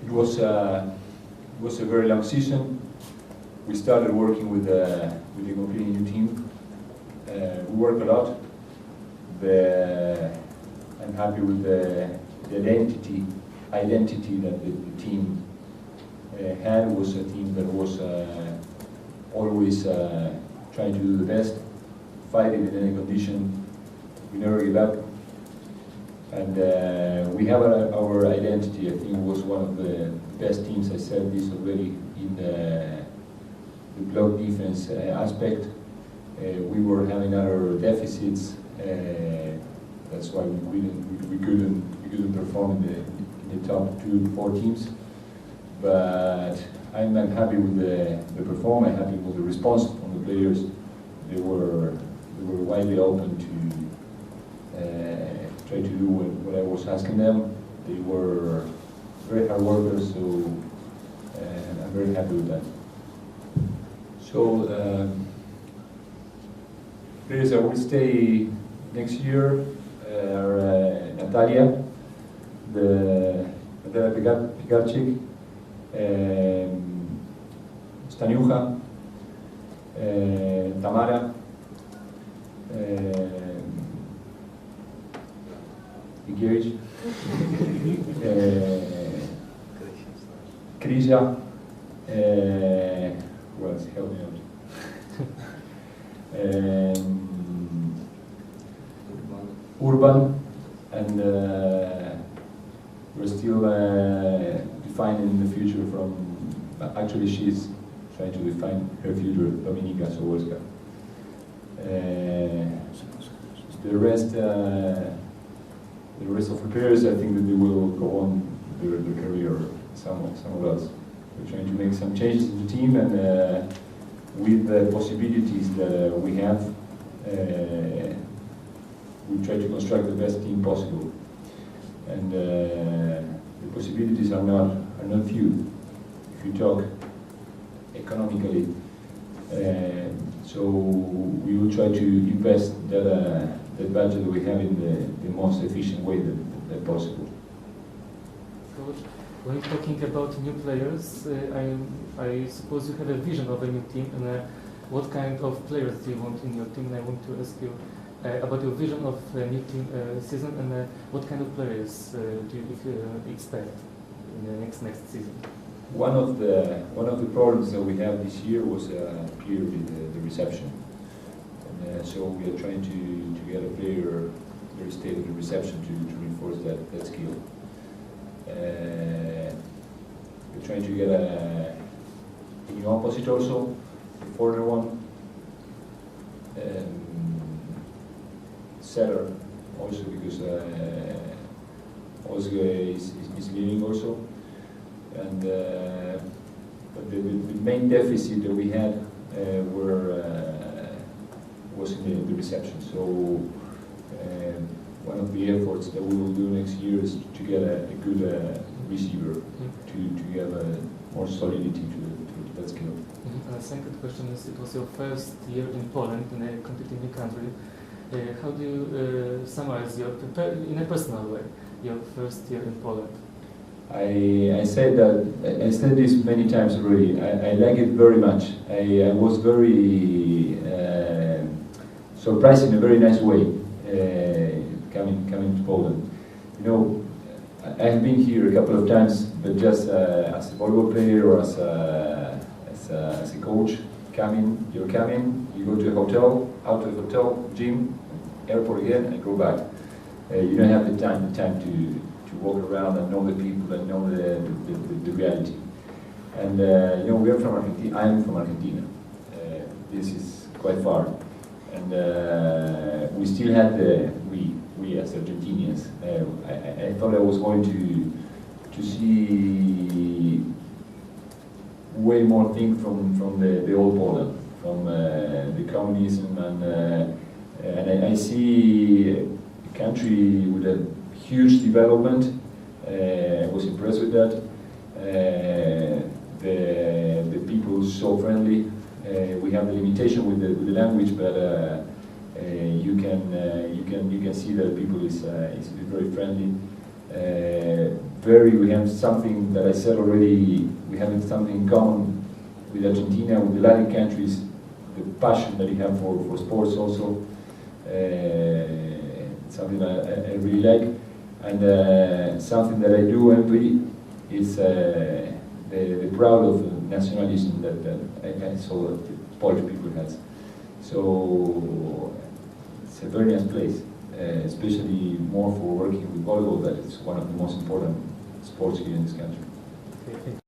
It was a very long season. We started working with a completely new team. We work a lot. I'm happy with the identity that the team had. It was a team that was always trying to do the best, fighting in any condition. We never give up. And we have our identity. I think it was one of the best teams. I said this already in the block defense aspect. We were having our deficits. That's why we couldn't perform in the top 2-4 teams. But I'm happy with the performance. I'm happy with the response from the players. They were widely open to try to do what I was asking them. They were very hard workers, so I'm very happy with that. So players that will stay next year are Natalia, Natalia Pigarczyk, Staniucha, Tamara, Igierz, Krisia, who else? Help me out. Urban, and we're still defining the future from. Actually, she's trying to define her future. Dominika Sobolska. The rest of the players, I think that they will go on their career somewhere else. We're trying to make some changes in the team, and with the possibilities that we have, we try to construct the best team possible. And the possibilities are not few. If you talk economically, so we will try to invest that budget that we have in the most efficient way that possible. So, when talking about new players, I suppose you have a vision of a new team, and what kind of players do you want in your team? And I want to ask you about your vision of a new team season, and what kind of players do you expect in the next season? One of the problems that we have this year was clearly the reception. So we are trying to get a player very stable in reception to reinforce that skill. We're trying to get a new opposite also, a foreigner one. Setter also, because Oscar is leaving also. And but the main deficit that we had was in the reception. So one of the efforts that we will do next year is to get a good receiver to have more solidity to that skill. The second question is, it was your first year in Poland, in a completely new country. How do you summarize in a personal way, your first year in Poland? I said this many times already. I like it very much. I was very surprised in a very nice way coming to Poland. You know, I have been here a couple of times, but just as a volleyball player or as a coach. You go to a hotel, out of the hotel, gym, airport again, and go back. You don't have the time to walk around and know the people and know the reality. And you know, we are from Argentina. I'm from Argentina. This is quite far, and we still had we as Argentinians. I thought I was going to see way more things from the old Poland, from the communism, and I see a country with a huge development. I was impressed with that. The people so friendly. We have the limitation with the language, but you can see that people is very friendly. We have something that I said already, we have something in common with Argentina, with the Latin countries, the passion that you have for sports also, something that I really like, and something that I do envy is the proud of nationalism that I saw that the Polish people has. So it's a very nice place, especially more for working with volleyball, that it's one of the most important sports here in this country. Okay,